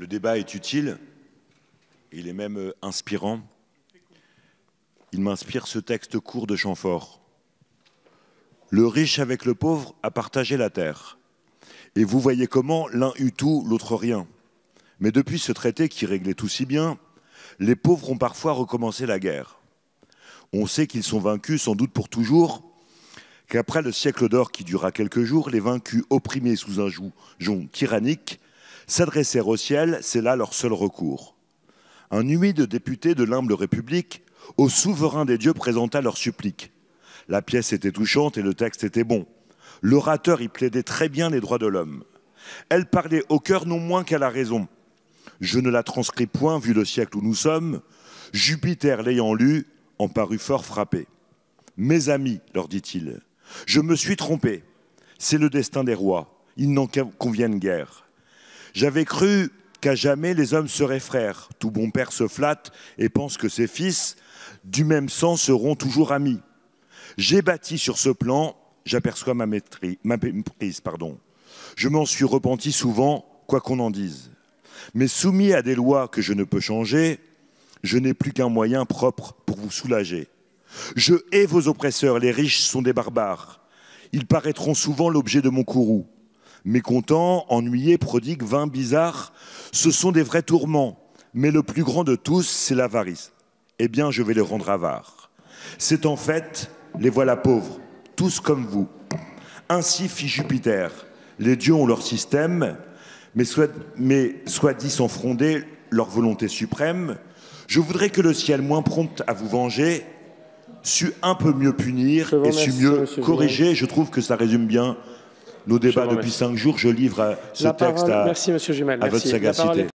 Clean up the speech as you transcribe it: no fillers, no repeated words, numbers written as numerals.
Le débat est utile, il est même inspirant. Il m'inspire ce texte court de Chamfort. Le riche avec le pauvre a partagé la terre. Et vous voyez comment l'un eut tout, l'autre rien. Mais depuis ce traité qui réglait tout si bien, les pauvres ont parfois recommencé la guerre. On sait qu'ils sont vaincus, sans doute pour toujours, qu'après le siècle d'or qui dura quelques jours, les vaincus opprimés sous un joug tyrannique s'adressèrent au ciel, c'est là leur seul recours. Un humide député de l'humble République, au souverain des dieux présenta leur supplique. La pièce était touchante et le texte était bon. L'orateur y plaidait très bien les droits de l'homme. Elle parlait au cœur non moins qu'à la raison. Je ne la transcris point, vu le siècle où nous sommes. Jupiter, l'ayant lu, en parut fort frappé. « Mes amis, leur dit-il, je me suis trompé. C'est le destin des rois. Ils n'en conviennent guère. J'avais cru qu'à jamais les hommes seraient frères. Tout bon père se flatte et pense que ses fils, du même sang, seront toujours amis. J'ai bâti sur ce plan, j'aperçois ma méprise. Je m'en suis repenti souvent, quoi qu'on en dise. Mais soumis à des lois que je ne peux changer, je n'ai plus qu'un moyen propre pour vous soulager. Je hais vos oppresseurs, les riches sont des barbares. Ils paraîtront souvent l'objet de mon courroux. Mécontents, ennuyés, prodigues, vains, bizarres, ce sont des vrais tourments. Mais le plus grand de tous, c'est l'avarice. Eh bien, je vais les rendre avares. C'est en fait, les voilà pauvres, tous comme vous. Ainsi fit Jupiter. Les dieux ont leur système, mais soit dit sans fronder leur volonté suprême. Je voudrais que le ciel, moins prompt à vous venger, sût un peu mieux punir et sût mieux corriger. Je trouve que ça résume bien nos débats depuis 5 jours. Je livre ce texte à votre sagacité.